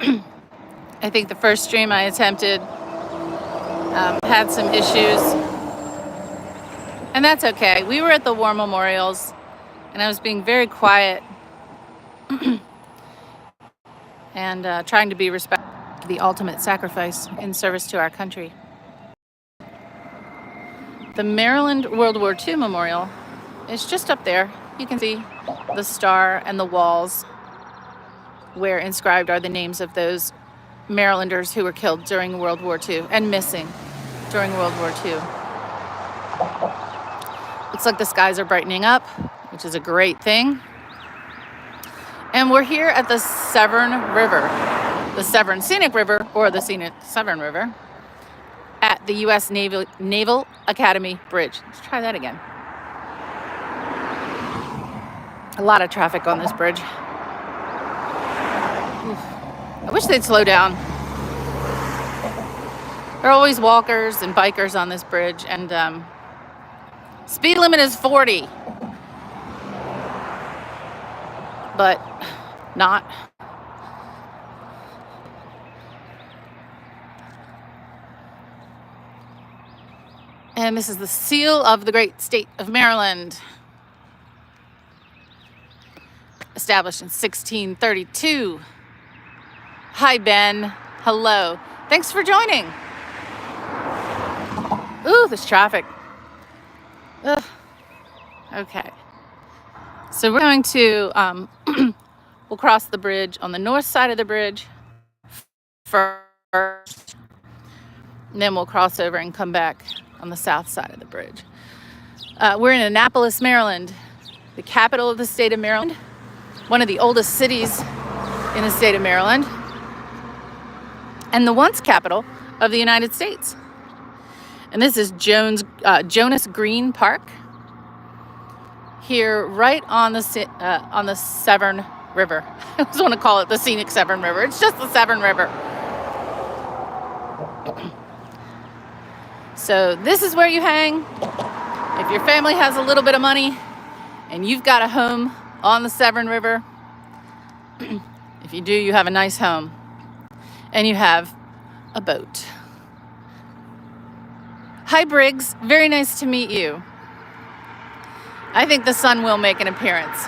I think the first stream I attempted had some issues, and that's okay. We were at the war memorials, and I was being very quiet and trying to be respectful of the ultimate sacrifice in service to our country. The Maryland World War II Memorial is just up there. You can see the star and the walls where inscribed are the names of those Marylanders who were killed during World War II and missing during World War II. Looks like the skies are brightening up, which is a great thing. And we're here at the Severn River, the Severn Scenic River, or the Scenic Severn River, at the U.S. Naval Academy Bridge. Let's try that again. A lot of traffic on this bridge. I wish they'd slow down. There are always walkers and bikers on this bridge, and speed limit is 40. But not. And this is the seal of the great state of Maryland, established in 1632. Hi, Ben. Hello. Thanks for joining. Ooh, this traffic. Ugh. Okay. So we're going to, we'll cross the bridge on the north side of the bridge first, and then we'll cross over and come back on the south side of the bridge. We're in Annapolis, Maryland, the capital of the state of Maryland, one of the oldest cities in the state of Maryland, and the once capital of the United States. And this is Jonas Green Park, here right on the Severn River. I just want to call it the Scenic Severn River. It's just the Severn River. So this is where you hang if your family has a little bit of money and you've got a home on the Severn River. If you do, you have a nice home and you have a boat. Hi, Briggs. Very nice to meet you. I think the sun will make an appearance.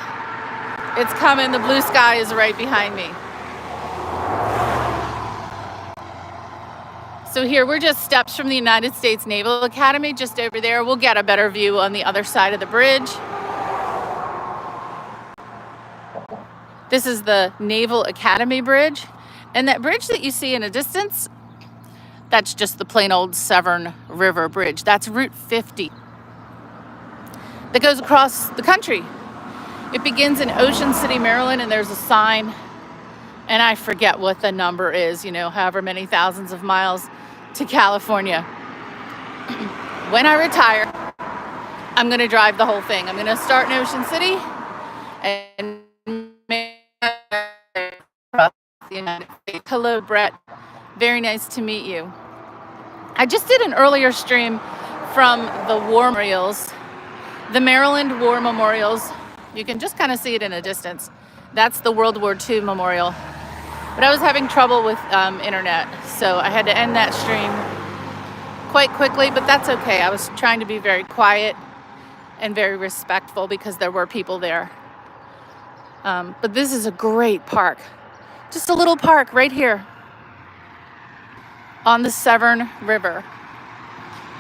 It's coming. The blue sky is right behind me. So here, we're just steps from the United States Naval Academy, just over there. We'll get a better view on the other side of the bridge. This is the Naval Academy Bridge. And that bridge that you see in a distance, that's just the plain old Severn River Bridge. That's Route 50 that goes across the country. It begins in Ocean City, Maryland, and there's a sign, and I forget what the number is, however many thousands of miles to California. When I retire, I'm going to drive the whole thing. I'm going to start in Ocean City and across the United States. Hello, Brett. Very nice to meet you. I just did an earlier stream from the war memorials, the Maryland War Memorials. You can just kind of see it in a distance. That's the World War II Memorial. But I was having trouble with internet, so I had to end that stream quite quickly, but that's okay. I was trying to be very quiet and very respectful because there were people there. But this is a great park. Just a little park right here on the Severn River.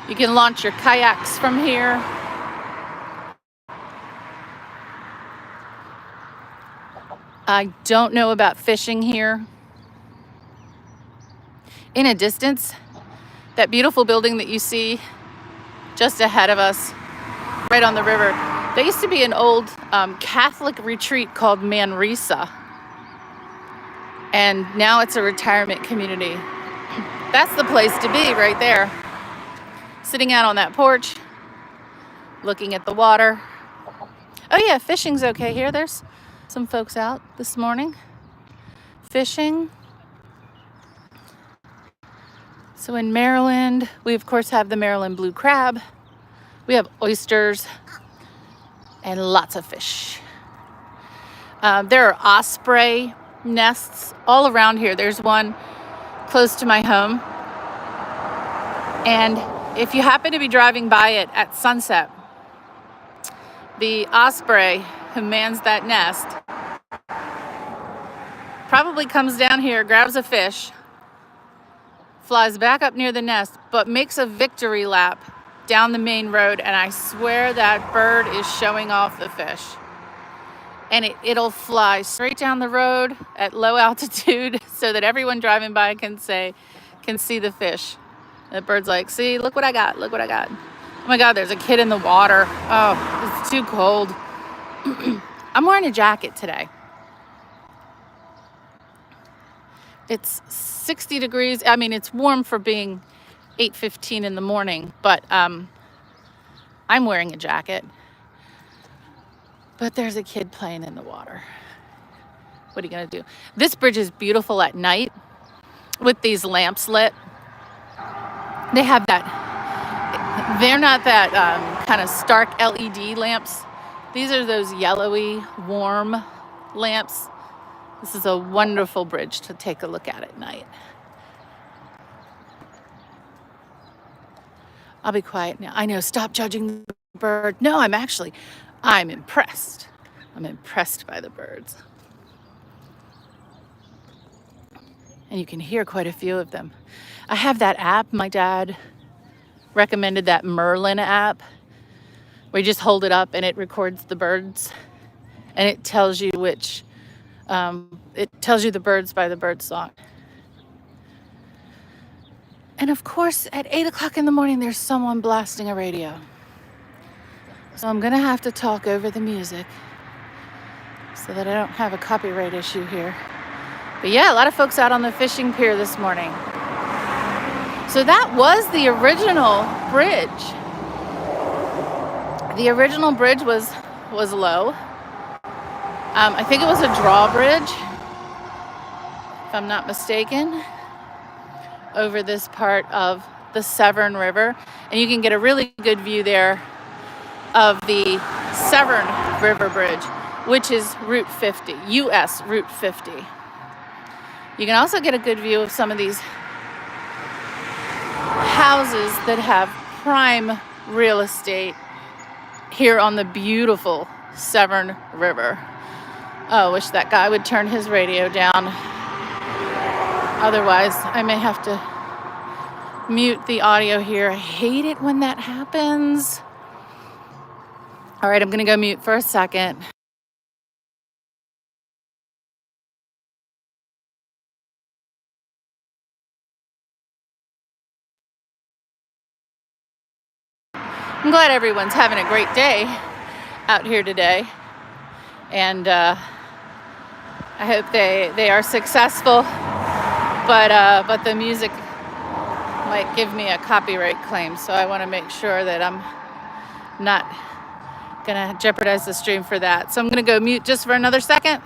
You can launch your kayaks from here. I don't know about fishing here. In a distance, that beautiful building that you see just ahead of us, right on the river, there used to be an old Catholic retreat called Manresa. And now it's a retirement community. That's the place to be right there. Sitting out on that porch, looking at the water. Oh yeah, fishing's okay here. There's some folks out this morning fishing. So in Maryland, we of course have the Maryland blue crab. We have oysters and lots of fish. There are osprey nests all around here. There's one close to my home. And if you happen to be driving by it at sunset, the osprey who mans that nest probably comes down here, grabs a fish, flies back up near the nest, but makes a victory lap down the main road, and I swear that bird is showing off the fish. And it'll fly straight down the road at low altitude so that everyone driving by can see the fish. The bird's like, see, look what I got, look what I got. Oh my God, there's a kid in the water. Oh, it's too cold. I'm wearing a jacket today. It's 60 degrees. I mean, it's warm for being 8:15 in the morning, but I'm wearing a jacket. But there's a kid playing in the water. What are you gonna do? This bridge is beautiful at night with these lamps lit. They have that, they're not that kind of stark LED lamps. These are those yellowy, warm lamps. This is a wonderful bridge to take a look at night. I'll be quiet now. I know, stop judging the bird. No, I'm impressed. I'm impressed by the birds. And you can hear quite a few of them. I have that app. My dad recommended that Merlin app where you just hold it up and it records the birds and it tells you the birds by the bird song. And of course, at 8 o'clock in the morning, there's someone blasting a radio. So I'm gonna have to talk over the music so that I don't have a copyright issue here. But yeah, a lot of folks out on the fishing pier this morning. So that was the original bridge. The original bridge was low. I think it was a drawbridge, if I'm not mistaken, over this part of the Severn River. And you can get a really good view there of the Severn River Bridge, which is Route 50, US Route 50. You can also get a good view of some of these houses that have prime real estate here on the beautiful Severn River. Oh, I wish that guy would turn his radio down. Otherwise, I may have to mute the audio here. I hate it when that happens. All right, I'm gonna go mute for a second. I'm glad everyone's having a great day out here today. And I hope they are successful. But the music might give me a copyright claim, so I want to make sure that I'm not gonna jeopardize the stream for that. So I'm gonna go mute just for another second.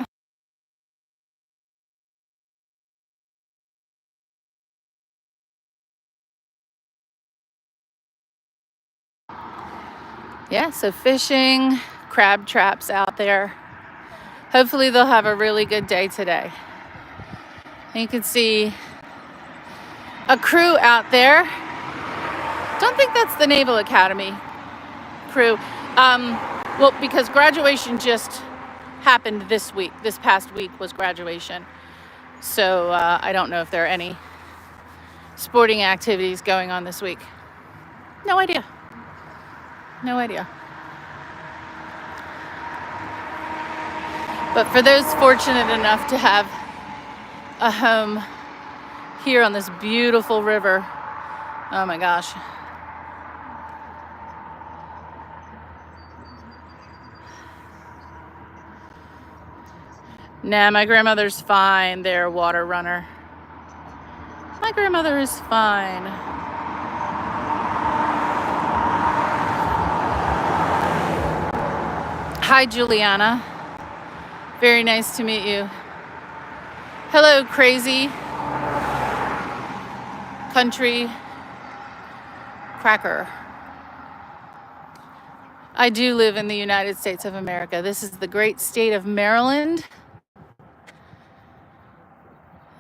Yeah, so fishing, crab traps out there. Hopefully they'll have a really good day today. And you can see a crew out there. Don't think that's the Naval Academy crew. Well, because graduation just happened this week. This past week was graduation. So I don't know if there are any sporting activities going on this week. No idea. No idea. But for those fortunate enough to have a home here on this beautiful river, oh my gosh. Nah, my grandmother's fine there, water runner. My grandmother is fine. Hi, Juliana. Very nice to meet you. Hello, crazy country cracker. I do live in the United States of America. This is the great state of Maryland.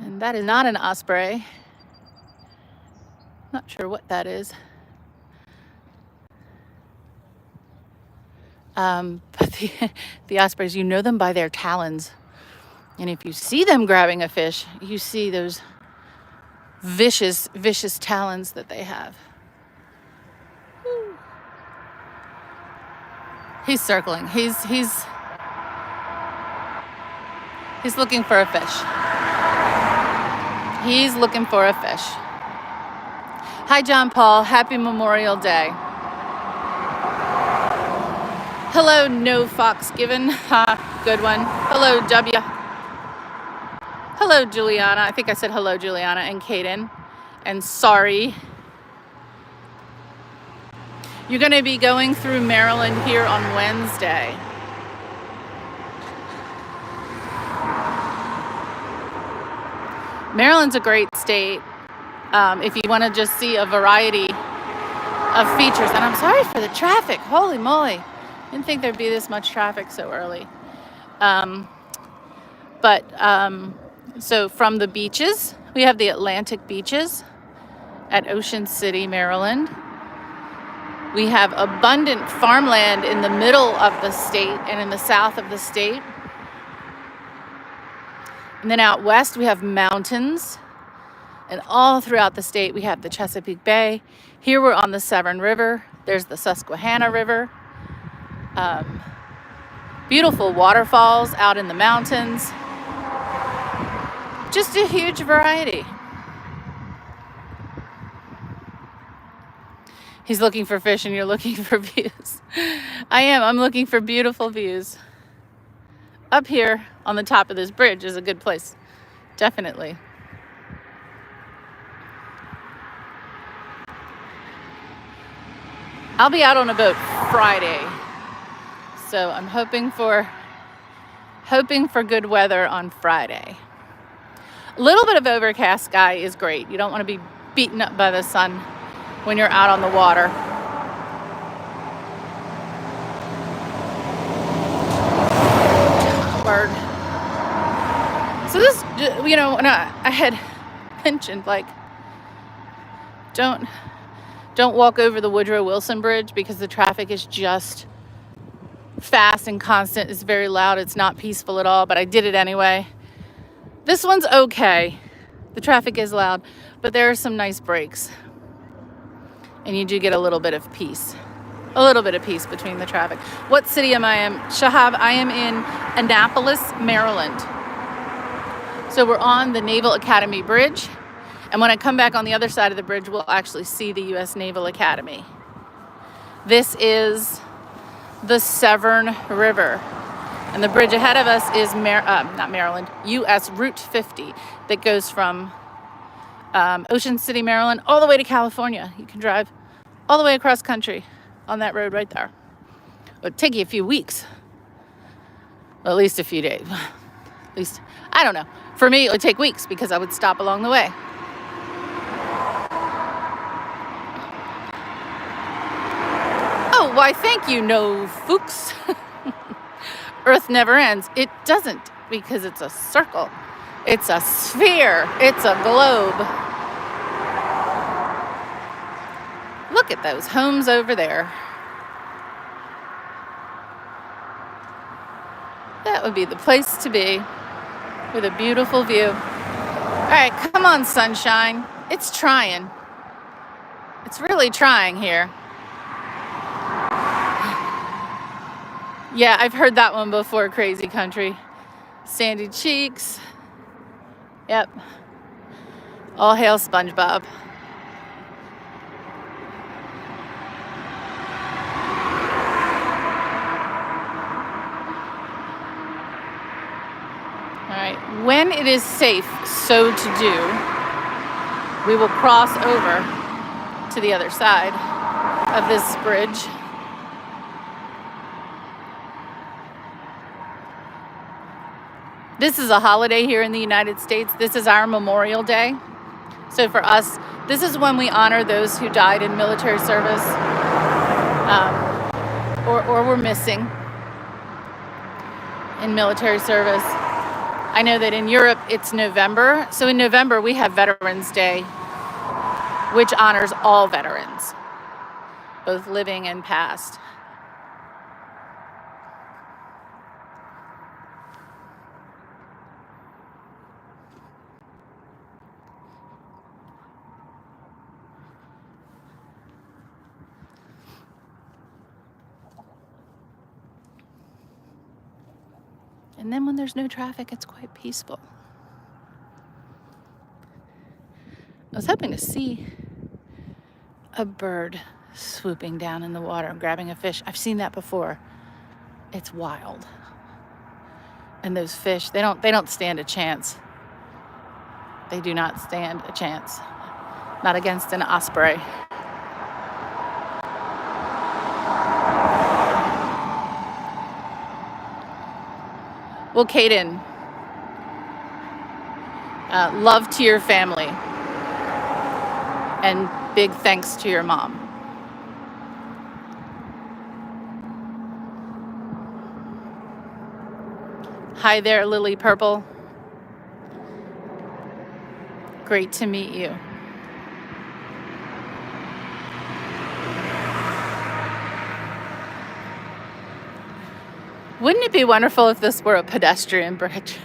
And that is not an osprey. Not sure what that is. But the ospreys, you know them by their talons. And if you see them grabbing a fish, you see those vicious, vicious talons that they have. Woo. He's circling. He's looking for a fish. He's looking for a fish. Hi, John Paul. Happy Memorial Day. Hello, no fox given. Good one. Hello, W. Hello, Juliana. I think I said hello, Juliana and Kaden. And sorry. You're going to be going through Maryland here on Wednesday. Maryland's a great state if you want to just see a variety of features. And I'm sorry for the traffic. Holy moly. Didn't think there'd be this much traffic so early. So from the beaches, we have the Atlantic beaches at Ocean City, Maryland. We have abundant farmland in the middle of the state and in the south of the state. And then out west, we have mountains. And all throughout the state, we have the Chesapeake Bay. Here we're on the Severn River. There's the Susquehanna River. Beautiful waterfalls out in the mountains. Just a huge variety. He's looking for fish and you're looking for views. I am. I'm looking for beautiful views. Up here on the top of this bridge is a good place. Definitely. I'll be out on a boat Friday. So I'm hoping for good weather on Friday. A little bit of overcast sky is great. You don't want to be beaten up by the sun when you're out on the water. Word. So this, when I had mentioned, like, don't walk over the Woodrow Wilson Bridge because the traffic is just fast and constant. It's very loud. It's not peaceful at all, but I did it anyway. This one's okay. The traffic is loud, but there are some nice breaks. And you do get a little bit of peace. A little bit of peace between the traffic. What city am I in? Shahab, I am in Annapolis, Maryland. So we're on the Naval Academy Bridge. And when I come back on the other side of the bridge, we'll actually see the U.S. Naval Academy. This is the Severn River. And the bridge ahead of us is not Maryland, U.S. Route 50 that goes from Ocean City, Maryland, all the way to California. You can drive all the way across country on that road right there. It would take you a few weeks. Well, at least a few days. At least, I don't know. For me, it would take weeks because I would stop along the way. Oh, why, thank you, no Fuchs. Earth never ends. It doesn't, because it's a circle. It's a sphere. It's a globe. Look at those homes over there. That would be the place to be with a beautiful view. All right, come on, sunshine. It's trying. It's really trying here. Yeah, I've heard that one before, Crazy Country. Sandy cheeks. Yep. All hail SpongeBob. All right, when it is safe so to do, we will cross over to the other side of this bridge. This is a holiday here in the United States. This is our Memorial Day. So for us, this is when we honor those who died in military service or were missing in military service. I know that in Europe it's November. So in November we have Veterans Day, which honors all veterans, both living and past. And then when there's no traffic, it's quite peaceful. I was hoping to see a bird swooping down in the water and grabbing a fish. I've seen that before. It's wild. And those fish, they don't stand a chance. They do not stand a chance. Not against an osprey. Well, Kaden, love to your family. And big thanks to your mom. Hi there, Lily Purple. Great to meet you. Wouldn't it be wonderful if this were a pedestrian bridge?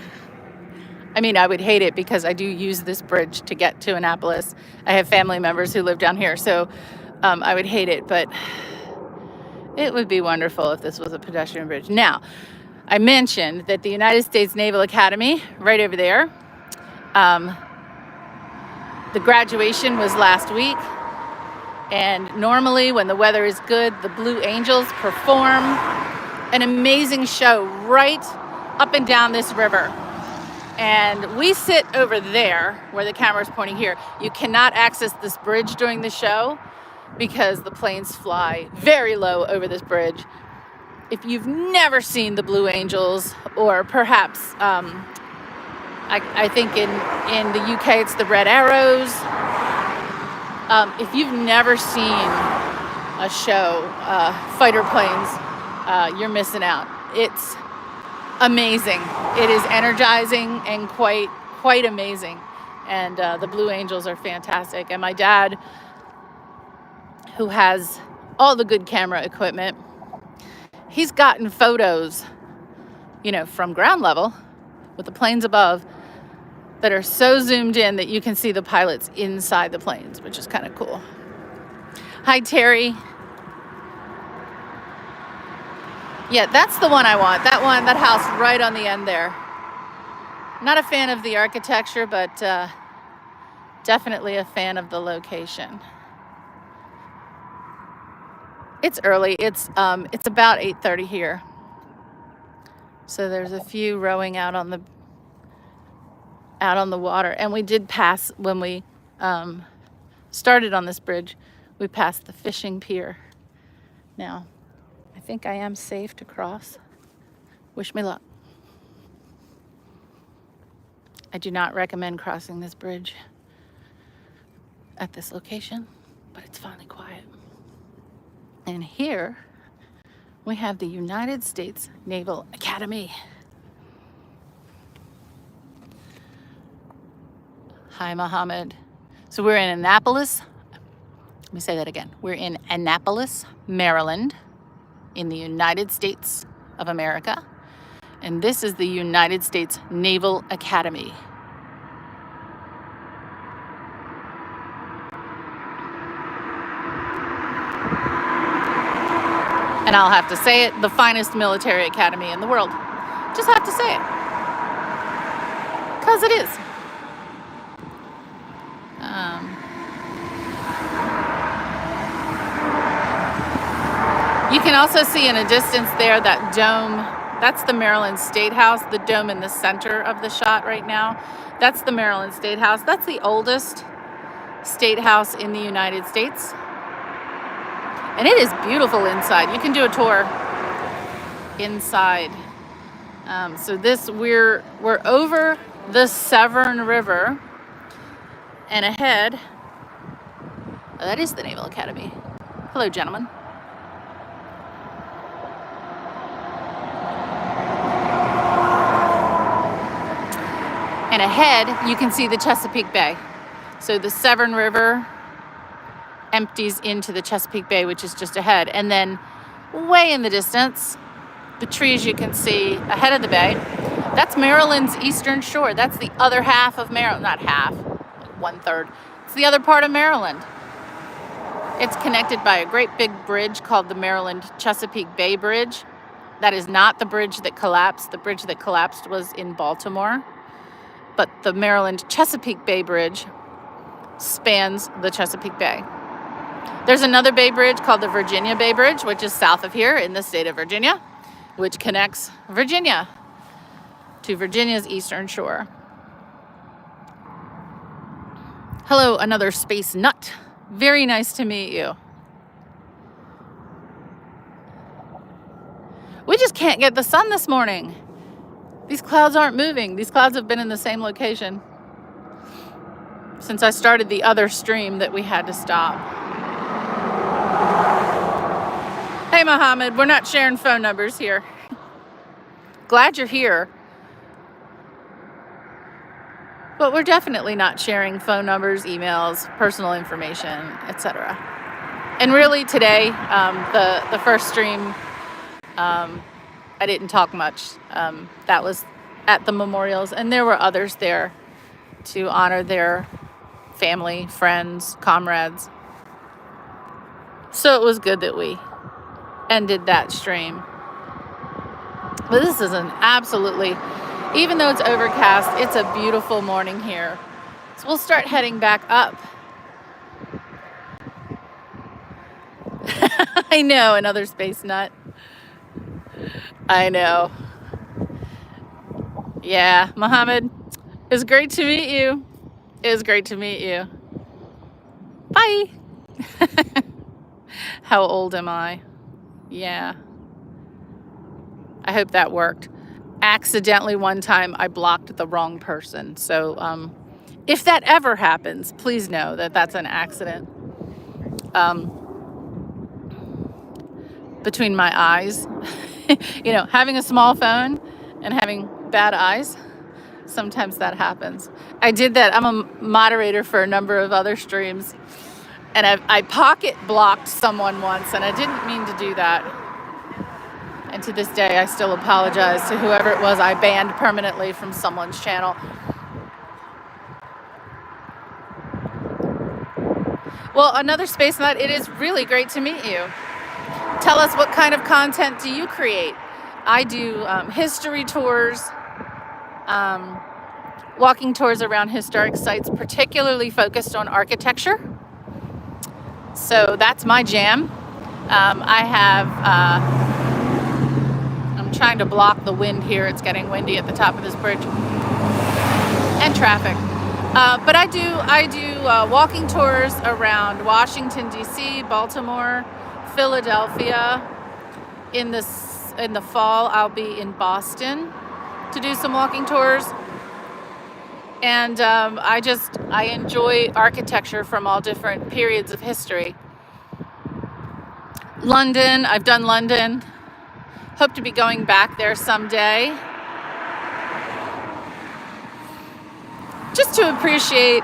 I mean, I would hate it because I do use this bridge to get to Annapolis. I have family members who live down here, so I would hate it, but it would be wonderful if this was a pedestrian bridge. Now, I mentioned that the United States Naval Academy, right over there, the graduation was last week, and normally when the weather is good, the Blue Angels perform an amazing show right up and down this river. And we sit over there where the camera is pointing here. You cannot access this bridge during the show because the planes fly very low over this bridge. If you've never seen the Blue Angels, or perhaps I think in the UK it's the Red Arrows. If you've never seen a show, fighter planes, you're missing out. It's amazing. It is energizing and quite amazing. And the Blue Angels are fantastic. And my dad, who has all the good camera equipment, he's gotten photos, from ground level with the planes above that are so zoomed in that you can see the pilots inside the planes, which is kind of cool. Hi, Terry. Yeah, that's the one I want. That house right on the end there. Not a fan of the architecture, but definitely a fan of the location. It's early. It's about 8:30 here. So there's a few rowing out on the water, and we did pass when we started on this bridge. We passed the fishing pier. Now, I think I am safe to cross. Wish me luck. I do not recommend crossing this bridge at this location, but it's finally quiet. And here we have the United States Naval Academy. Hi, Mohammed. So we're in Annapolis. Let me say that again. We're in Annapolis, Maryland, in the United States of America. And this is the United States Naval Academy. And I'll have to say it, the finest military academy in the world. Just have to say it. Because it is. You can also see in a distance there that dome. That's the Maryland State House, the dome in the center of the shot right now. That's the Maryland State House. That's the oldest state house in the United States. And it is beautiful inside. You can do a tour inside. So we're over the Severn River, and ahead, that is the Naval Academy. Hello, gentlemen. And ahead, you can see the Chesapeake Bay. So the Severn River empties into the Chesapeake Bay, which is just ahead. And then way in the distance, the trees you can see ahead of the bay, that's Maryland's eastern shore. That's the other half of Maryland, not half, like 1/3. It's the other part of Maryland. It's connected by a great big bridge called the Maryland Chesapeake Bay Bridge. That is not the bridge that collapsed. The bridge that collapsed was in Baltimore. But the Maryland Chesapeake Bay Bridge spans the Chesapeake Bay. There's another bay bridge called the Virginia Bay Bridge, which is south of here in the state of Virginia, which connects Virginia to Virginia's eastern shore. Hello, another space nut. Very nice to meet you. We just can't get the sun this morning. These clouds aren't moving. These clouds have been in the same location since I started the other stream that we had to stop. Hey, Mohammed, we're not sharing phone numbers here. Glad you're here. But we're definitely not sharing phone numbers, emails, personal information, etc. And really today, the first stream, I didn't talk much. That was at the memorials, and there were others there to honor their family, friends, comrades. So it was good that we ended that stream. But this is an absolutely, even though it's overcast, it's a beautiful morning here. So we'll start heading back up. I know, another space nut. I know. Yeah, Mohammed, it was great to meet you. It was great to meet you. Bye. How old am I? Yeah. I hope that worked. Accidentally one time I blocked the wrong person. So if that ever happens, please know that that's an accident. Between my eyes, you know, having a small phone and having bad eyes, sometimes that happens. I did that. I'm a moderator for a number of other streams, and I pocket blocked someone once, and I didn't mean to do that. And to this day, I still apologize to whoever it was I banned permanently from someone's channel. Well, another space nut, it is really great to meet you. Tell us, what kind of content do you create? I do history tours, walking tours around historic sites, particularly focused on architecture. So that's my jam. I'm trying to block the wind here. It's getting windy at the top of this bridge and traffic. But I do walking tours around Washington, D.C., Baltimore, Philadelphia. In the fall, I'll be in Boston to do some walking tours. And I enjoy architecture from all different periods of history. London, I've done London. Hope to be going back there someday. Just to appreciate,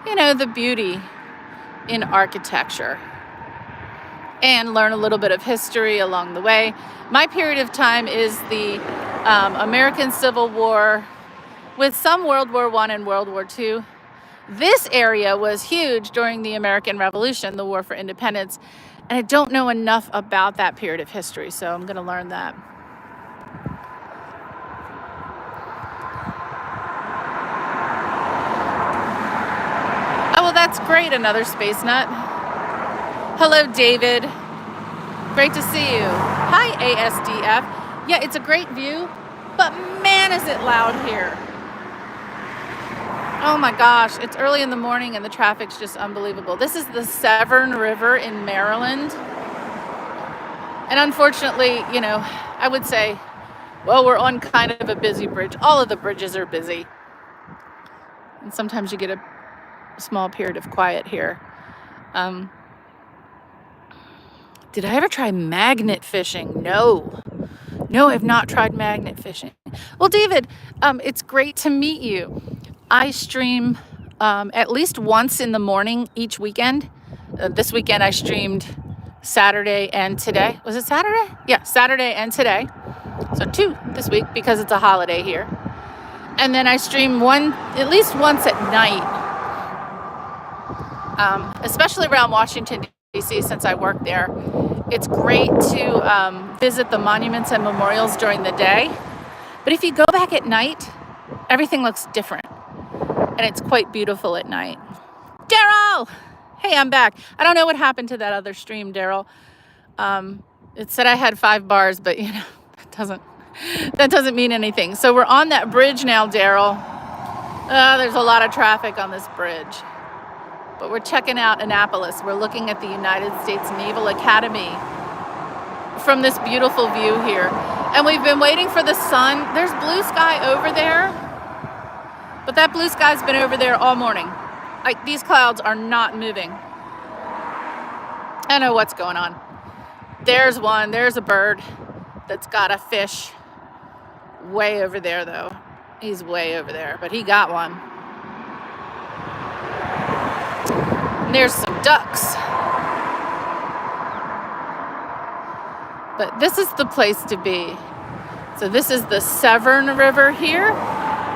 you know, the beauty in architecture and learn a little bit of history along the way. My period of time is the American Civil War with some World War I and World War II. This area was huge during the American Revolution, the War for Independence, and I don't know enough about that period of history, so I'm going to learn that. Oh, well, that's great, another space nut. Hello, David. Great to see you. Hi, ASDF. Yeah, it's a great view, but man, is it loud here. Oh my gosh, it's early in the morning and the traffic's just unbelievable. This is the Severn River in Maryland. And unfortunately, you know, I would say, well, we're on kind of a busy bridge. All of the bridges are busy. And sometimes you get a small period of quiet here. Did I ever try magnet fishing? No, I've not tried magnet fishing. Well, David, it's great to meet you. I stream at least once in the morning each weekend. This weekend I streamed Saturday and today. Was it Saturday? Yeah, Saturday and today. So 2 this week because it's a holiday here. And then I stream at least once at night, especially around Washington, D.C., since I work there. It's great to visit the monuments and memorials during the day. But if you go back at night, everything looks different. And it's quite beautiful at night. Daryl! Hey, I'm back. I don't know what happened to that other stream, Daryl. It said I had 5 bars, but that doesn't mean anything. So we're on that bridge now, Daryl. There's a lot of traffic on this bridge. But we're checking out Annapolis. We're looking at the United States Naval Academy from this beautiful view here. And we've been waiting for the sun. There's blue sky over there. But that blue sky's been over there all morning. Like, these clouds are not moving. I don't know what's going on. There's one. There's a bird that's got a fish way over there, though. He's way over there, but he got one. And there's some ducks. But this is the place to be. So this is the Severn River here,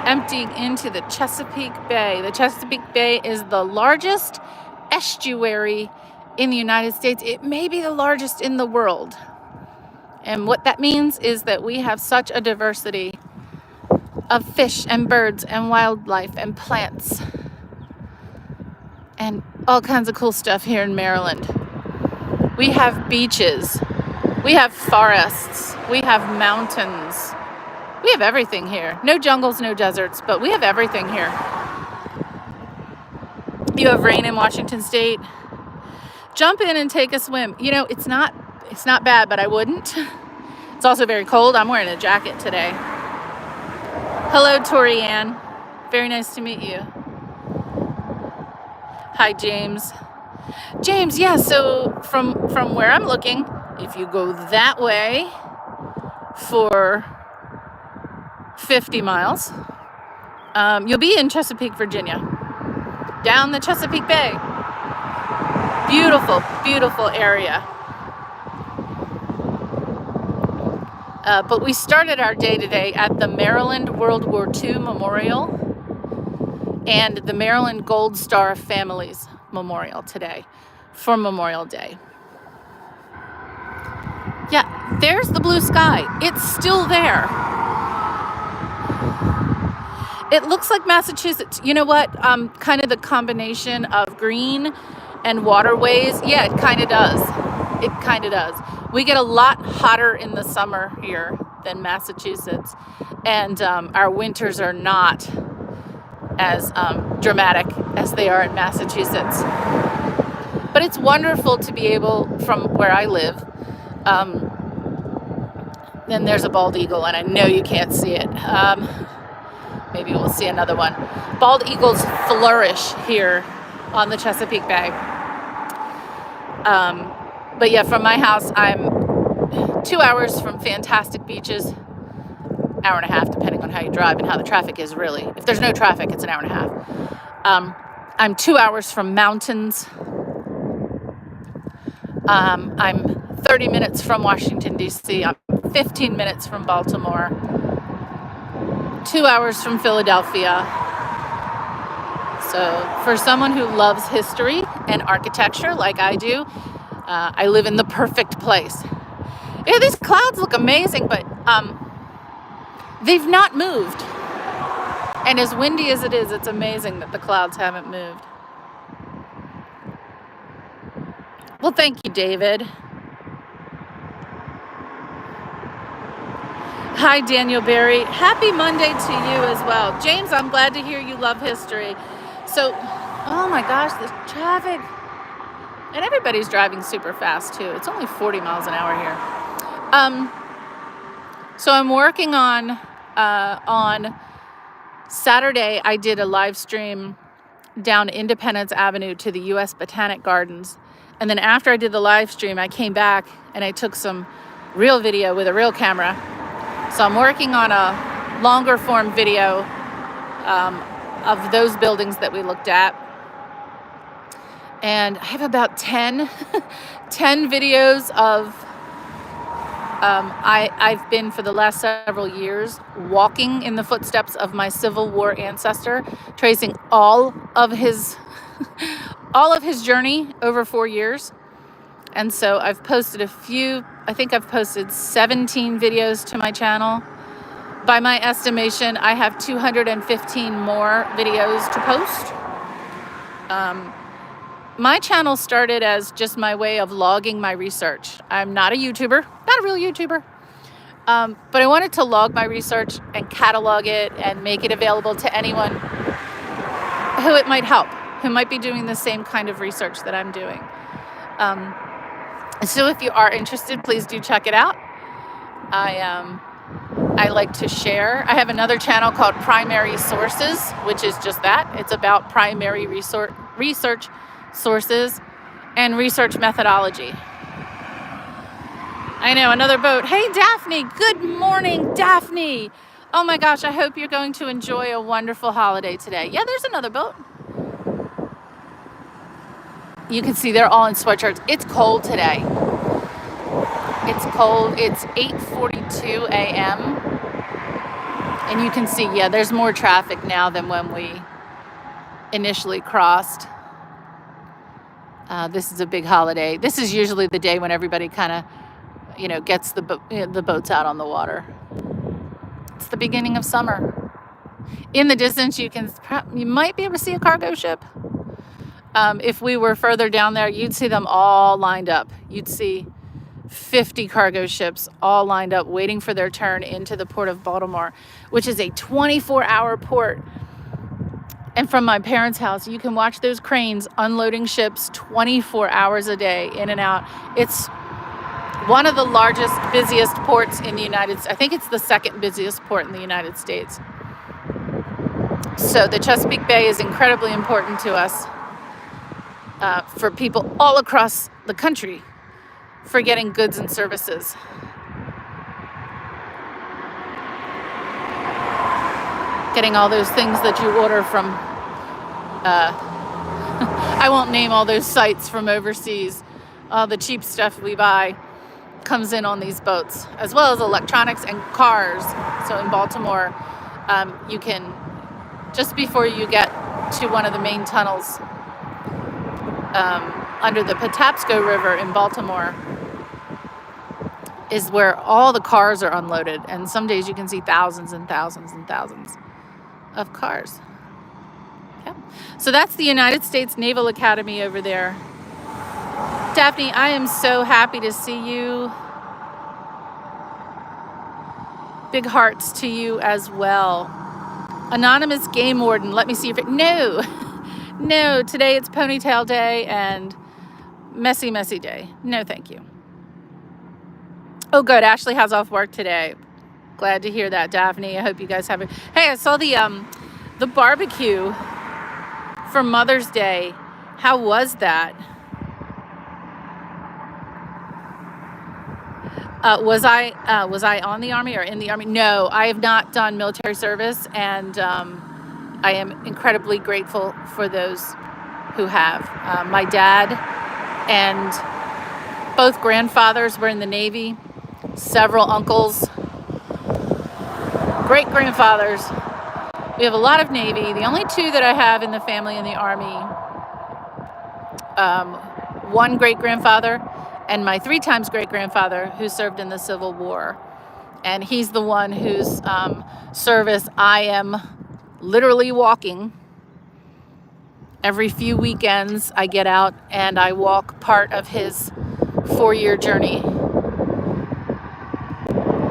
emptying into the Chesapeake Bay. The Chesapeake Bay is the largest estuary in the United States. It may be the largest in the world. And what that means is that we have such a diversity of fish and birds and wildlife and plants and all kinds of cool stuff here in Maryland. We have beaches. We have forests. We have mountains. We have everything here. No jungles, no deserts, but we have everything here. You have rain in Washington State. Jump in and take a swim. You know, it's not bad, but I wouldn't. It's also very cold. I'm wearing a jacket today. Hello, Tori Ann. Very nice to meet you. Hi, James. James, yeah, so from where I'm looking, if you go that way for 50 miles, you'll be in Chesapeake, Virginia, down the Chesapeake Bay. Beautiful, beautiful area. But we started our day today at the Maryland WWII Memorial and the Maryland Gold Star Families Memorial today for Memorial Day. Yeah, there's the blue sky. It's still there. It looks like Massachusetts. You know what? Kind of the combination of green and waterways. Yeah, it kind of does. It kind of does. We get a lot hotter in the summer here than Massachusetts. And our winters are not as dramatic as they are in Massachusetts. But it's wonderful to be able, from where I live, then there's a bald eagle, and I know you can't see it. Maybe we'll see another one. Bald eagles flourish here on the Chesapeake Bay. But yeah, from my house, I'm 2 hours from fantastic beaches. Hour and a half, depending on how you drive and how the traffic is, really. If there's no traffic, it's an hour and a half. I'm 2 hours from mountains. I'm 30 minutes from Washington, D.C. I'm 15 minutes from Baltimore. 2 hours from Philadelphia. So for someone who loves history and architecture like I do, I live in the perfect place. Yeah, these clouds look amazing, but they've not moved. And as windy as it is, it's amazing that the clouds haven't moved. Well, thank you, David. Hi, Daniel Berry. Happy Monday to you as well. James, I'm glad to hear you love history. So, oh my gosh, this traffic. And everybody's driving super fast, too. It's only 40 miles an hour here. So I'm working on Saturday, I did a live stream down Independence Avenue to the U.S. Botanic Gardens. And then after I did the live stream, I came back and I took some real video with a real camera. So I'm working on a longer form video of those buildings that we looked at. And I have about 10 videos of, I've been for the last several years walking in the footsteps of my Civil War ancestor, tracing all of his journey over 4 years. And so I've posted I think I've posted 17 videos to my channel. By my estimation, I have 215 more videos to post. My channel started as just my way of logging my research. I'm not a YouTuber, not a real YouTuber. But I wanted to log my research and catalog it and make it available to anyone who it might help, who might be doing the same kind of research that I'm doing. So if you are interested, please do check it out. I like to share. I have another channel called Primary Sources, which is just that. It's about primary research sources and research methodology. I know, another boat. Hey, Daphne. Good morning, Daphne. Oh my gosh, I hope you're going to enjoy a wonderful holiday today. Yeah, there's another boat. You can see they're all in sweatshirts. It's cold today. It's cold. It's 8:42 a.m. And you can see, yeah, there's more traffic now than when we initially crossed. This is a big holiday. This is usually the day when everybody kind of, gets the boats out on the water. It's the beginning of summer. In the distance, you might be able to see a cargo ship. If we were further down there, you'd see them all lined up. You'd see 50 cargo ships all lined up waiting for their turn into the port of Baltimore, which is a 24-hour port. And from my parents' house, you can watch those cranes unloading ships 24 hours a day in and out. It's one of the largest, busiest ports in the United States. I think it's the second busiest port in the United States. So the Chesapeake Bay is incredibly important to us, for people all across the country, for getting goods and services. Getting all those things that you order from, I won't name all those sites from overseas. All the cheap stuff we buy comes in on these boats, as well as electronics and cars. So in Baltimore, you can, just before you get to one of the main tunnels under the Patapsco River in Baltimore, is where all the cars are unloaded. And some days you can see thousands and thousands and thousands of cars. Yeah. So that's the United States Naval Academy over there. Daphne, I am so happy to see you. Big hearts to you as well. Anonymous Game Warden, let me see if no, today it's ponytail day and messy day. No, thank you. Oh, good. Ashley has off work today. Glad to hear that, Daphne. I hope you guys have it. Hey, I saw the barbecue for Mother's Day. How was that? Was I on the Army or in the Army? No, I have not done military service, and I am incredibly grateful for those who have. My dad and both grandfathers were in the Navy. Several uncles, great-grandfathers. We have a lot of Navy. The only two that I have in the family in the Army, one great-grandfather and my 3 times great-grandfather who served in the Civil War. And he's the one whose service I am literally walking. Every few weekends I get out and I walk part of his 4-year journey.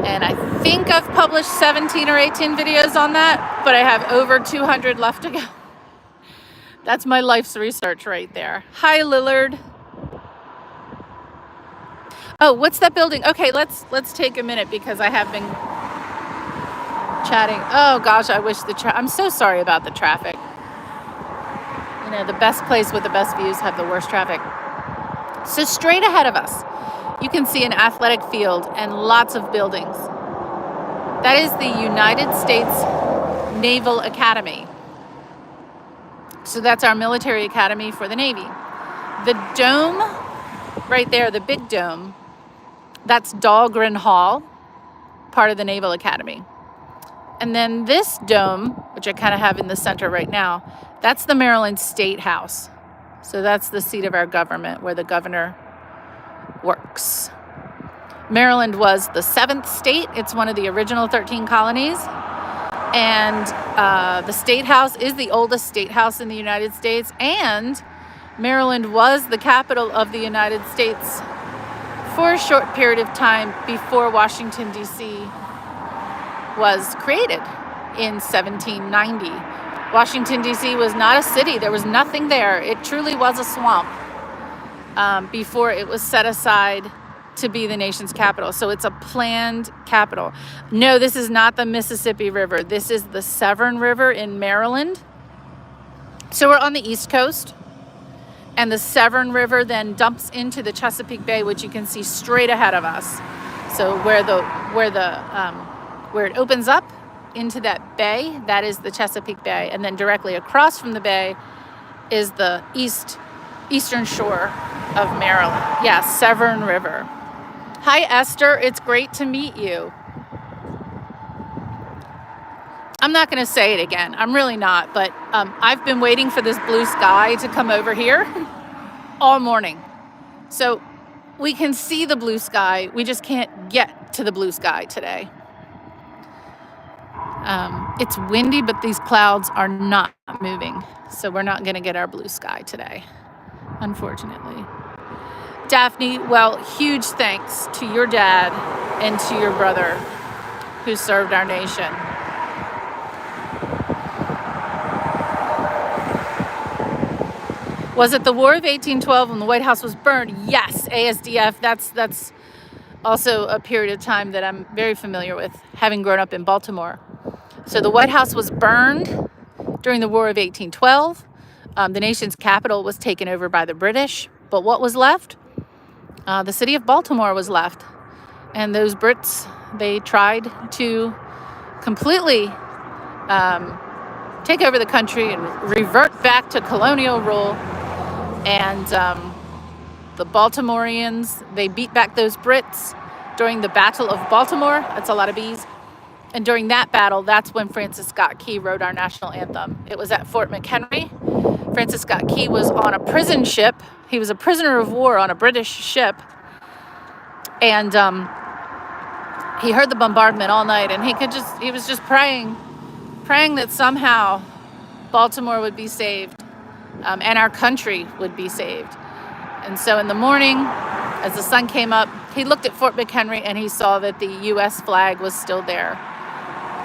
And I think I've published 17 or 18 videos on that, but I have over 200 left to go. That's my life's research right there. Hi, Lillard. Oh, what's that building? Okay, let's take a minute because I have been chatting. Oh gosh, I wish I'm so sorry about the traffic. The best place with the best views have the worst traffic. So straight ahead of us, you can see an athletic field and lots of buildings. That is the United States Naval Academy. So that's our military academy for the Navy. The dome right there, the big dome, that's Dahlgren Hall, part of the Naval Academy. And then this dome, which I kind of have in the center right now, that's the Maryland State House. So that's the seat of our government where the governor works. Maryland was the 7th state. It's one of the original 13 colonies. And the State House is the oldest state house in the United States. And Maryland was the capital of the United States for a short period of time before Washington, D.C. was created in 1790. Washington, D.C. was not a city. There was nothing there. It truly was a swamp before it was set aside to be the nation's capital. So it's a planned capital. No, this is not the Mississippi River. This is the Severn River in Maryland. So we're on the East Coast, and the Severn River then dumps into the Chesapeake Bay, which you can see straight ahead of us. So where it opens up into that bay, that is the Chesapeake Bay, and then directly across from the bay is the eastern shore of Maryland. Yeah, Severn River. Hi, Esther. It's great to meet you. I'm not going to say it again. I'm really not, but I've been waiting for this blue sky to come over here all morning. So we can see the blue sky. We just can't get to the blue sky today. It's windy, but these clouds are not moving. So we're not going to get our blue sky today, unfortunately. Daphne, well, huge thanks to your dad and to your brother who served our nation. Was it the War of 1812 when the White House was burned? Yes, ASDF. That's also a period of time that I'm very familiar with, having grown up in Baltimore. So the White House was burned during the War of 1812. The nation's capital was taken over by the British. But what was left? The city of Baltimore was left. And those Brits, they tried to completely take over the country and revert back to colonial rule. And the Baltimoreans, they beat back those Brits during the Battle of Baltimore. That's a lot of B's. And during that battle, that's when Francis Scott Key wrote our national anthem. It was at Fort McHenry. Francis Scott Key was on a prison ship. He was a prisoner of war on a British ship. And he heard the bombardment all night, and he was just praying that somehow Baltimore would be saved, and our country would be saved. And so in the morning, as the sun came up, he looked at Fort McHenry and he saw that the U.S. flag was still there.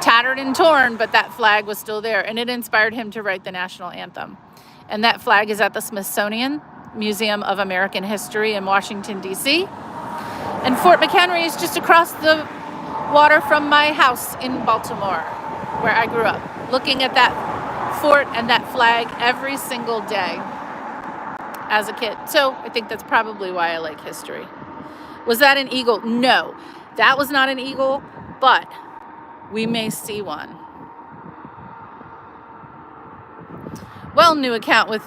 Tattered and torn, but that flag was still there, and it inspired him to write the national anthem. And that flag is at the Smithsonian Museum of American History in Washington, D.C. And Fort McHenry is just across the water from my house in Baltimore, where I grew up, looking at that fort and that flag every single day as a kid. So I think that's probably why I like history. Was that an eagle? No, that was not an eagle, but we may see one. Well, new account with,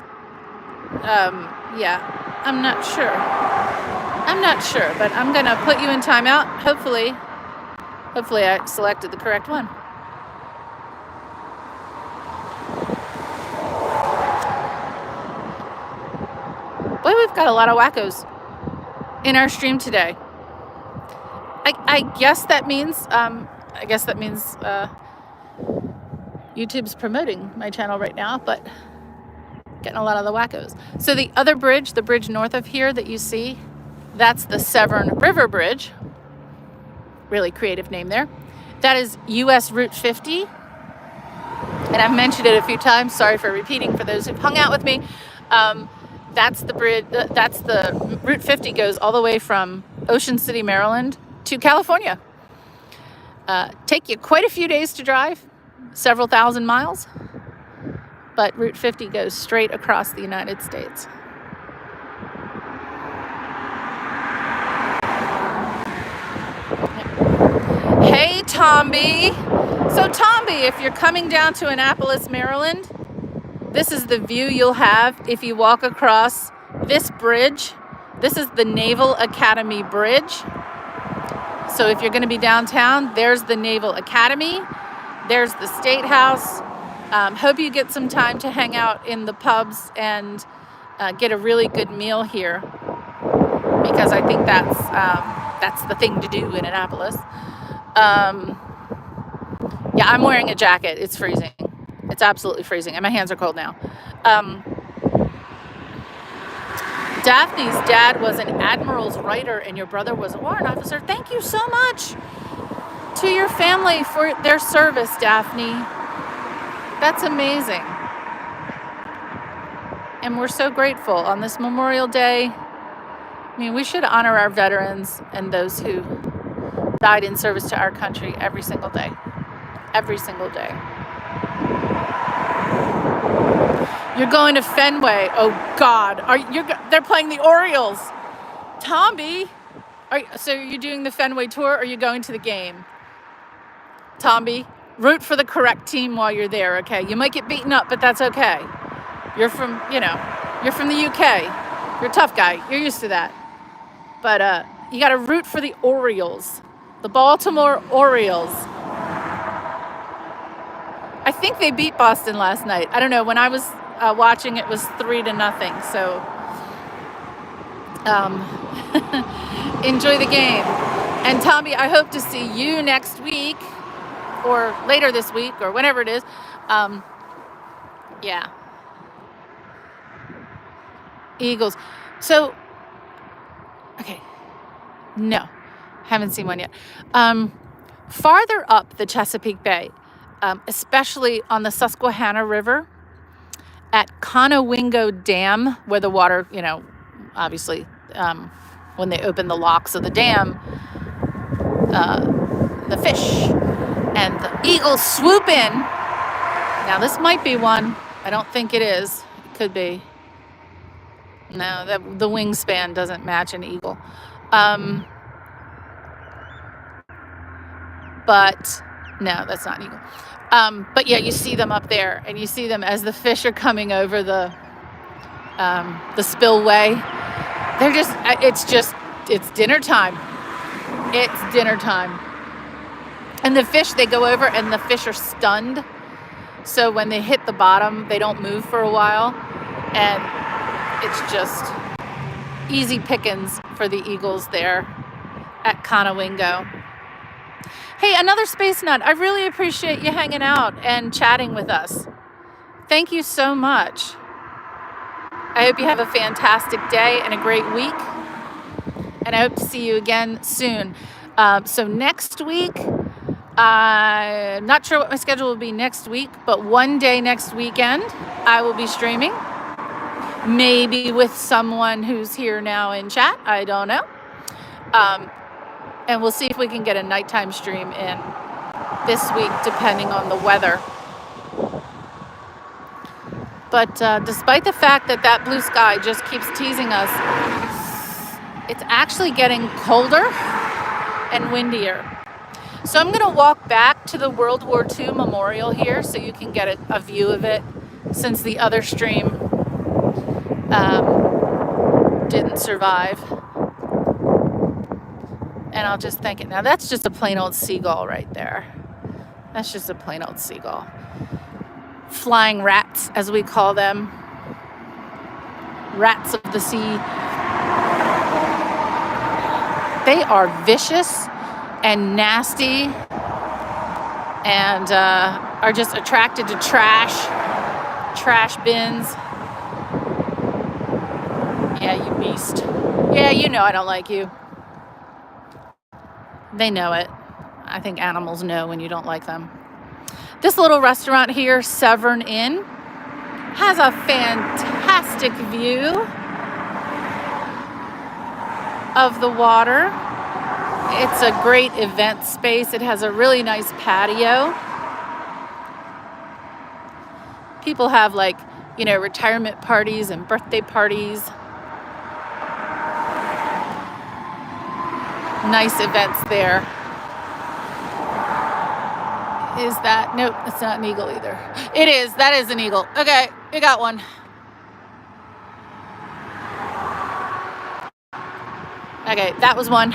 I'm not sure, but I'm going to put you in timeout. Hopefully I selected the correct one. Boy, we've got a lot of wackos in our stream today. I guess that means YouTube's promoting my channel right now, but getting a lot of the wackos. So the other bridge, the bridge north of here that you see, that's the Severn River Bridge. Really creative name there. That is US Route 50. And I've mentioned it a few times. Sorry for repeating for those who've hung out with me. That's the bridge. That's the Route 50 goes all the way from Ocean City, Maryland to California. Take you quite a few days to drive, several thousand miles. But Route 50 goes straight across the United States. Hey, Tomby. So Tomby, if you're coming down to Annapolis, Maryland, this is the view you'll have if you walk across this bridge. This is the Naval Academy Bridge. So if you're going to be downtown, there's the Naval Academy. There's the State House. Hope you get some time to hang out in the pubs and get a really good meal here, because I think that's the thing to do in Annapolis. Yeah, I'm wearing a jacket. It's freezing. It's absolutely freezing, and my hands are cold now. Daphne's dad was an admiral's writer, and your brother was a warrant officer. Thank you so much to your family for their service, Daphne. That's amazing. And we're so grateful on this Memorial Day. I mean, we should honor our veterans and those who died in service to our country every single day. Every single day. You're going to Fenway. Oh God, they're playing the Orioles. Tomby, so you're doing the Fenway tour, or are you going to the game? Tomby, root for the correct team while you're there, okay? You might get beaten up, but that's okay. You're from the UK. You're a tough guy. You're used to that. But you got to root for the Orioles, the Baltimore Orioles. I think they beat Boston last night. I don't know. When I was watching, it was 3-0. So enjoy the game. And Tommy, I hope to see you next week or later this week or whenever it is. Yeah. Eagles. So, okay. No, haven't seen one yet. Farther up the Chesapeake Bay, especially on the Susquehanna River, at Conowingo Dam, where the water, obviously, when they open the locks of the dam, the fish and the eagles swoop in. Now, this might be one. I don't think it is. It could be. No, the wingspan doesn't match an eagle. But no, that's not an eagle. But yeah, you see them up there, and you see them as the fish are coming over the spillway. It's dinner time. It's dinner time. And the fish, they go over, and the fish are stunned. So when they hit the bottom, they don't move for a while. And it's just easy pickings for the eagles there at Conowingo. Hey, another space nut. I really appreciate you hanging out and chatting with us. Thank you so much. I hope you have a fantastic day and a great week. And I hope to see you again soon. So next week, I'm not sure what my schedule will be next week, but one day next weekend, I will be streaming. Maybe with someone who's here now in chat. I don't know. And we'll see if we can get a nighttime stream in this week, depending on the weather. But despite the fact that blue sky just keeps teasing us, it's actually getting colder and windier. So I'm going to walk back to the World War II Memorial here so you can get a view of it, since the other stream didn't survive. And I'll just thank it. Now that's just a plain old seagull right there. That's just a plain old seagull. Flying rats, as we call them. Rats of the sea. They are vicious and nasty and are just attracted to trash bins. Yeah, you beast. Yeah, you know I don't like you. They know it. I think animals know when you don't like them. This little restaurant here, Severn Inn, has a fantastic view of the water. It's a great event space. It has a really nice patio. People have retirement parties and birthday parties. Nice events there. Is that? Nope, it's not an eagle either. It is. That is an eagle. Okay, you got one. Okay, that was one.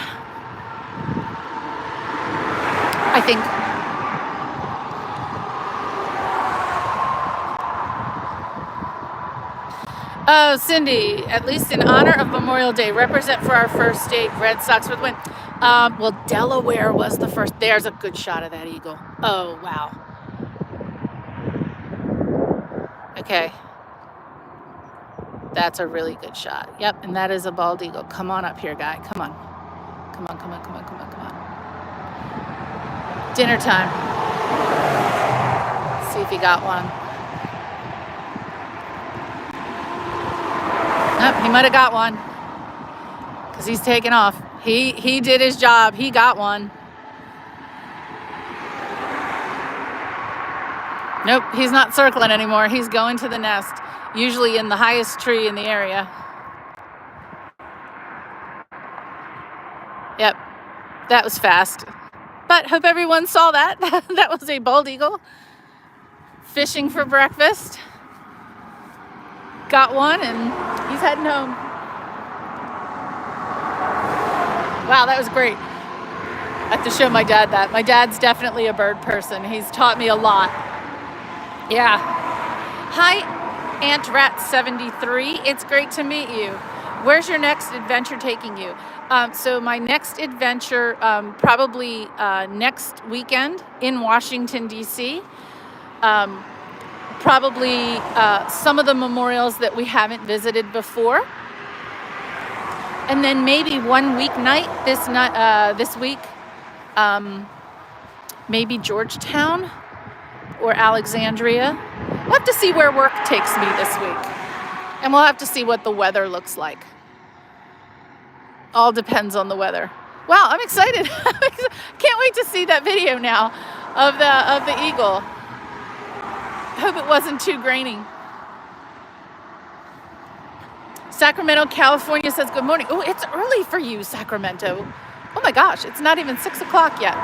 I think. Oh, Cindy, at least in honor of Memorial Day, represent for our first state, Red Sox for the win. Well, Delaware was the first. There's a good shot of that eagle. Oh, wow. Okay. That's a really good shot. Yep, and that is a bald eagle. Come on up here, guy. Come on. Come on, come on, come on, come on, come on. Dinner time. See if he got one. Nope, he might have got one. Because he's taking off. He did his job. He got one. Nope, he's not circling anymore. He's going to the nest, usually in the highest tree in the area. Yep, that was fast. But hope everyone saw that. That was a bald eagle fishing for breakfast. Got one and he's heading home. Wow, that was great. I have to show my dad that. My dad's definitely a bird person. He's taught me a lot. Yeah. Hi, Aunt Rat 73. It's great to meet you. Where's your next adventure taking you? So my next adventure, probably next weekend in Washington, D.C. Probably some of the memorials that we haven't visited before. And then maybe one weeknight this week, maybe Georgetown or Alexandria. We'll have to see where work takes me this week. And we'll have to see what the weather looks like. All depends on the weather. Wow, I'm excited. Can't wait to see that video now of the eagle. I hope it wasn't too grainy. Sacramento, California says good morning. Oh, it's early for you, Sacramento. Oh my gosh, it's not even 6 o'clock yet.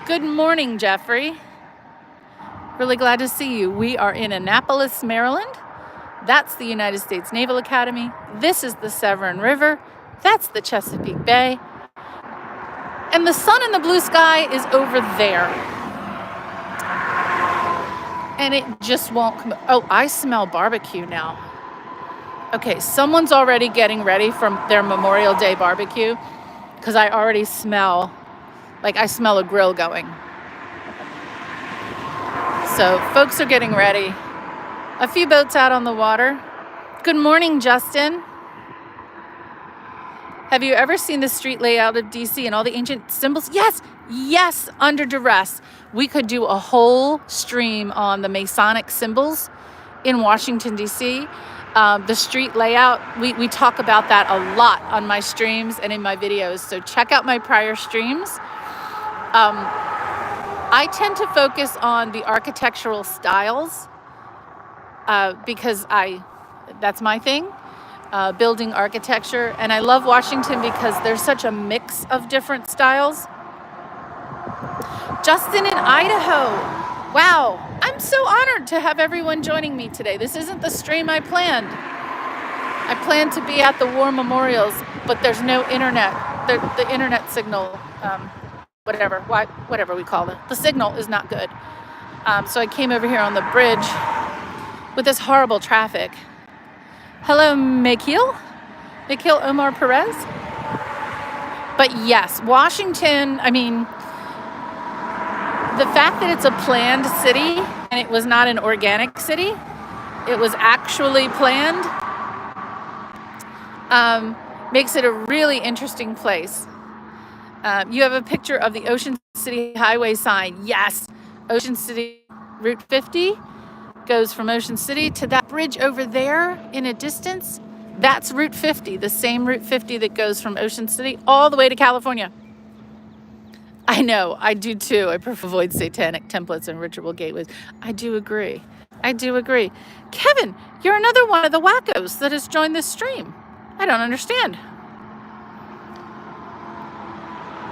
Good morning, Jeffrey. Really glad to see you. We are in Annapolis, Maryland. That's the United States Naval Academy. This is the Severn River. That's the Chesapeake Bay. And the sun in the blue sky is over there. And it just won't come. Oh, I smell barbecue now. Okay, someone's already getting ready for their Memorial Day barbecue because I already smell, I smell a grill going. So folks are getting ready. A few boats out on the water. Good morning, Justin. Have you ever seen the street layout of DC and all the ancient symbols? Yes, under duress. We could do a whole stream on the Masonic symbols in Washington, D.C. The street layout, we talk about that a lot on my streams and in my videos. So check out my prior streams. I tend to focus on the architectural styles because that's my thing. Building architecture, and I love Washington because there's such a mix of different styles. Justin in Idaho. Wow, I'm so honored to have everyone joining me today. This isn't the stream I planned. I planned to be at the war memorials, but there's no internet. The internet signal, whatever we call it, the signal is not good. So I came over here on the bridge with this horrible traffic. Hello, Mikhail Omar Perez. But yes, Washington, the fact that it's a planned city and it was not an organic city, it was actually planned, makes it a really interesting place. You have a picture of the Ocean City Highway sign. Yes, Ocean City Route 50 goes from Ocean City to that bridge over there in a distance. That's Route 50, the same Route 50 that goes from Ocean City all the way to California. I know, I do too. I prefer avoid satanic templates and ritual gateways. I do agree. Kevin, you're another one of the wackos that has joined this stream. I don't understand.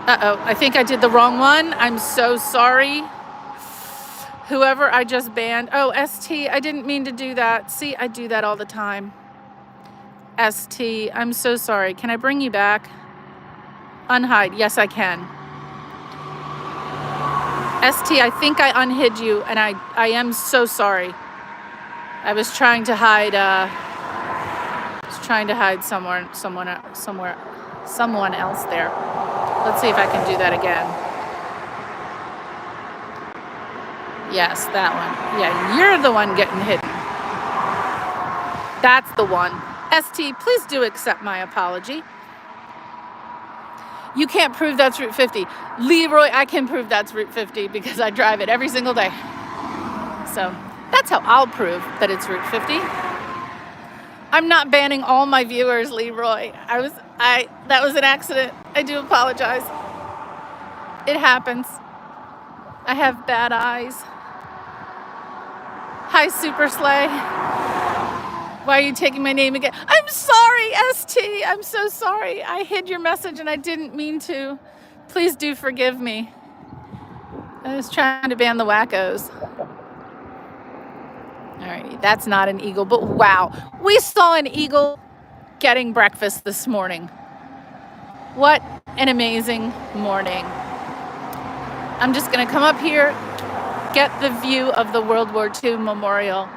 Uh-oh, I think I did the wrong one. I'm so sorry Whoever I just banned. Oh, ST, I didn't mean to do that. See, I do that all the time. ST, I'm so sorry. Can I bring you back? Unhide. Yes, I can. ST, I think I unhid you, and I am so sorry. I was trying to hide someone else there. Let's see if I can do that again. Yes, that one. Yeah, you're the one getting hidden. That's the one. ST, please do accept my apology. You can't prove that's Route 50. Leroy, I can prove that's Route 50 because I drive it every single day. So that's how I'll prove that it's Route 50. I'm not banning all my viewers, Leroy. That was an accident. I do apologize. It happens. I have bad eyes. Hi, Super Slay. Why are you taking my name again? I'm sorry, ST. I'm so sorry. I hid your message and I didn't mean to. Please do forgive me. I was trying to ban the wackos. Alrighty, that's not an eagle, but wow. We saw an eagle getting breakfast this morning. What an amazing morning. I'm just gonna come up here, get the view of the World War II Memorial.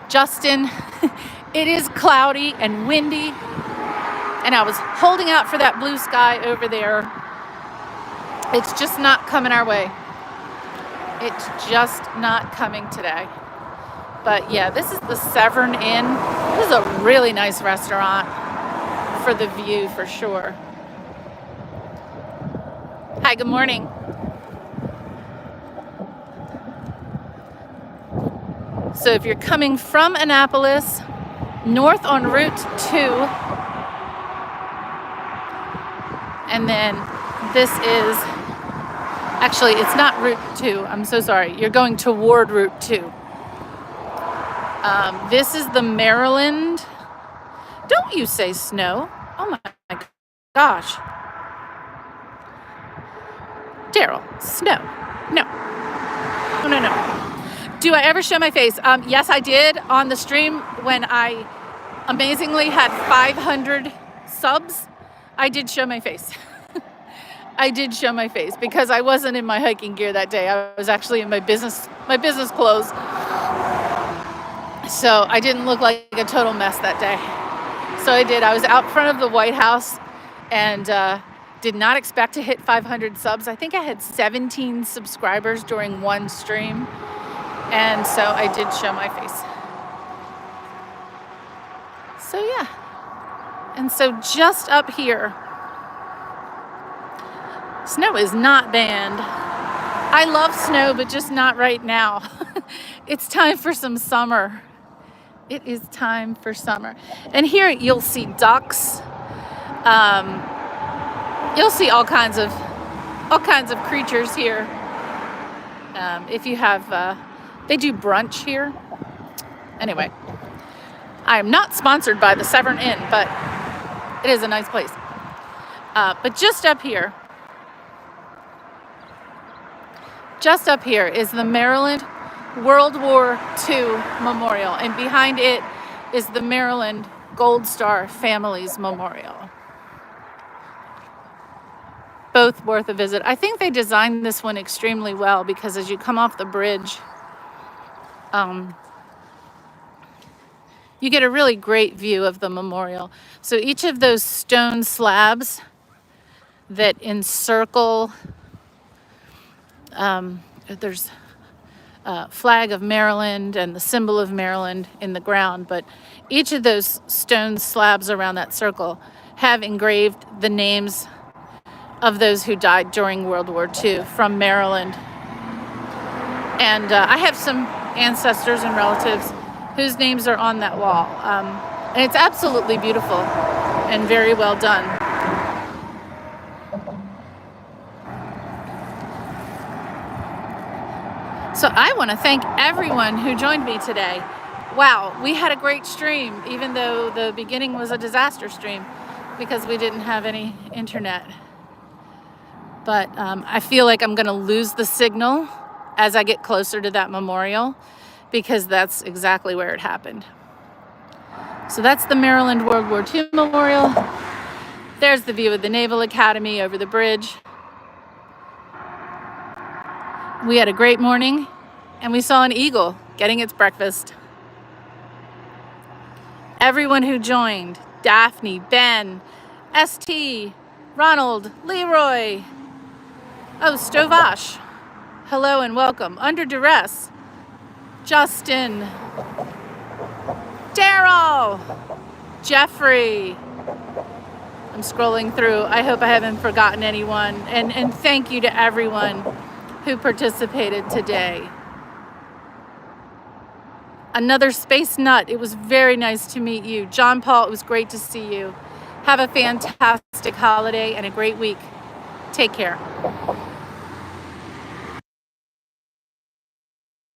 Justin, it is cloudy and windy, and I was holding out for that blue sky over there. It's just not coming our way. It's just not coming today. But yeah, this is the Severn Inn. This is a really nice restaurant for the view for sure. Hi, good morning. So if you're coming from Annapolis, north on Route 2, and then this is, actually it's not Route 2, I'm so sorry, you're going toward Route 2. This is the Maryland, don't you say snow, oh my gosh. Daryl, snow, no. Do I ever show my face? Yes, I did on the stream when I amazingly had 500 subs. I did show my face. I did show my face because I wasn't in my hiking gear that day. I was actually in my business clothes. So I didn't look like a total mess that day. So I did. I was out front of the White House and did not expect to hit 500 subs. I think I had 17 subscribers during one stream. And so I did show my face. So yeah. And so just up here, snow is not banned. I love snow, but just not right now. It's time for some summer. It is time for summer. And here you'll see ducks. You'll see all kinds of creatures here. If you have, they do brunch here. Anyway, I am not sponsored by the Severn Inn, but it is a nice place. But just up here is the Maryland World War II Memorial, and behind it is the Maryland Gold Star Families Memorial. Both worth a visit. I think they designed this one extremely well because as you come off the bridge, you get a really great view of the memorial. So each of those stone slabs that encircle, there's a flag of Maryland and the symbol of Maryland in the ground, but each of those stone slabs around that circle have engraved the names of those who died during World War II from Maryland. And I have some ancestors and relatives whose names are on that wall. And it's absolutely beautiful and very well done. So I want to thank everyone who joined me today. Wow, we had a great stream, even though the beginning was a disaster stream because we didn't have any internet. But I feel like I'm going to lose the signal as I get closer to that memorial, because that's exactly where it happened. So that's the Maryland World War II Memorial. There's the view of the Naval Academy over the bridge. We had a great morning, and we saw an eagle getting its breakfast. Everyone who joined, Daphne, Ben, ST, Ronald, Leroy, oh, Stovash, hello and welcome. Under Duress, Justin, Daryl, Jeffrey. I'm scrolling through. I hope I haven't forgotten anyone. And thank you to everyone who participated today. Another space nut. It was very nice to meet you. John Paul, it was great to see you. Have a fantastic holiday and a great week. Take care.